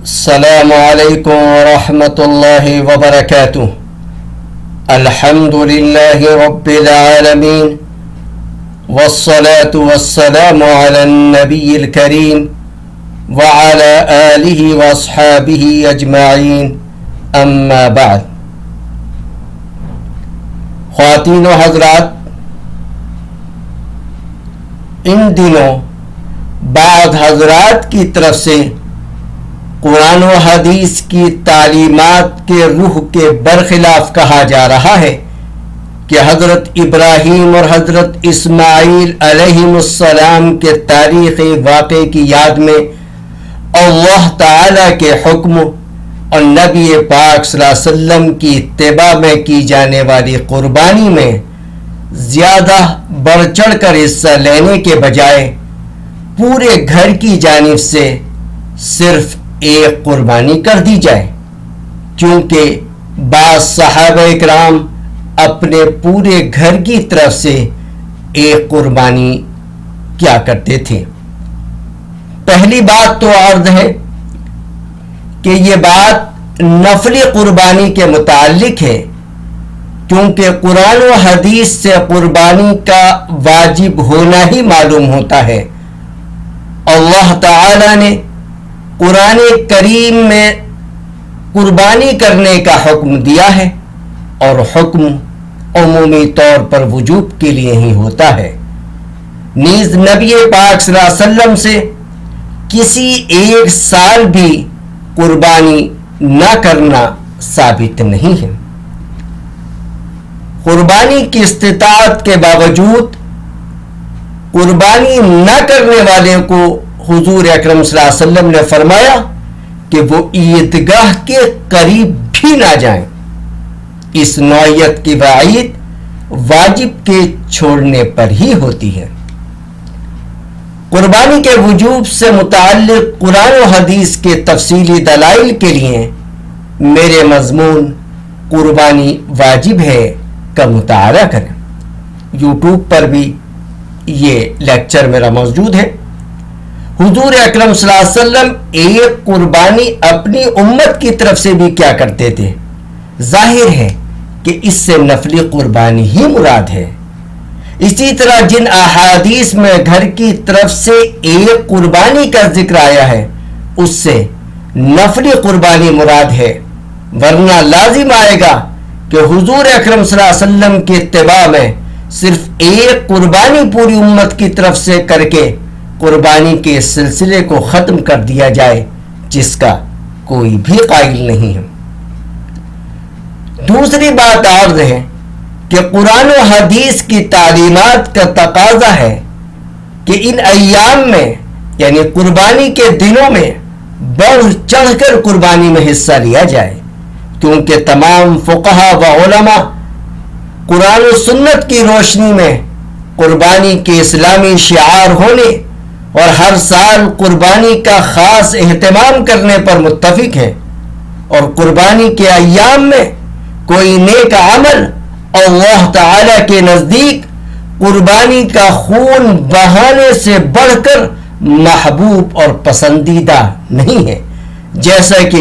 السلام علیکم ورحمۃ اللہ وبرکاتہ۔ الحمد للہ رب العالمین والصلاة والسلام علی النبی الکریم وعلی آلہ واصحابہ اجمعین، اما بعد۔ خواتین و حضرات، ان دنوں بعض حضرات کی طرف سے قرآن و حدیث کی تعلیمات کے روح کے برخلاف کہا جا رہا ہے کہ حضرت ابراہیم اور حضرت اسماعیل علیہ السلام کے تاریخی واقعے کی یاد میں اللہ تعالی کے حکم اور نبی پاک صلی اللہ علیہ وسلم کی اتباع میں کی جانے والی قربانی میں زیادہ بڑھ چڑھ کر حصہ لینے کے بجائے پورے گھر کی جانب سے صرف ایک قربانی کر دی جائے، کیونکہ بعض صحابہ اکرام اپنے پورے گھر کی طرف سے ایک قربانی کیا کرتے تھے۔ پہلی بات تو عرض ہے کہ یہ بات نفلی قربانی کے متعلق ہے، کیونکہ قرآن و حدیث سے قربانی کا واجب ہونا ہی معلوم ہوتا ہے۔ اللہ تعالی نے قرآن کریم میں قربانی کرنے کا حکم دیا ہے، اور حکم عمومی طور پر وجوب کے لیے ہی ہوتا ہے۔ نیز نبی پاک صلی اللہ علیہ وسلم سے کسی ایک سال بھی قربانی نہ کرنا ثابت نہیں ہے۔ قربانی کی استطاعت کے باوجود قربانی نہ کرنے والے کو حضور اکرم صلی اللہ علیہ وسلم نے فرمایا کہ وہ عیدگاہ کے قریب بھی نہ جائیں۔ اس نوعیت کی وعید واجب کے چھوڑنے پر ہی ہوتی ہے۔ قربانی کے وجوب سے متعلق قرآن و حدیث کے تفصیلی دلائل کے لیے میرے مضمون قربانی واجب ہے کا مطالعہ کریں۔ یوٹیوب پر بھی یہ لیکچر میرا موجود ہے۔ حضور اکرم صلی اللہ علیہ وسلم ایک قربانی اپنی امت کی طرف سے بھی کیا کرتے تھے، ظاہر ہے کہ اس سے نفلی قربانی ہی مراد ہے۔ اسی طرح جن احادیث میں گھر کی طرف سے ایک قربانی کا ذکر آیا ہے، اس سے نفلی قربانی مراد ہے، ورنہ لازم آئے گا کہ حضور اکرم صلی اللہ علیہ وسلم کی اتباع میں صرف ایک قربانی پوری امت کی طرف سے کر کے قربانی کے سلسلے کو ختم کر دیا جائے، جس کا کوئی بھی قائل نہیں ہے۔ دوسری بات عرض ہے کہ قرآن و حدیث کی تعلیمات کا تقاضا ہے کہ ان ایام میں یعنی قربانی کے دنوں میں بڑھ چڑھ کر قربانی میں حصہ لیا جائے، کیونکہ تمام فقہا و علماء قرآن و سنت کی روشنی میں قربانی کے اسلامی شعار ہونے اور ہر سال قربانی کا خاص اہتمام کرنے پر متفق ہے، اور قربانی کے ایام میں کوئی نیک عمل اللہ تعالی کے نزدیک قربانی کا خون بہانے سے بڑھ کر محبوب اور پسندیدہ نہیں ہے، جیسا کہ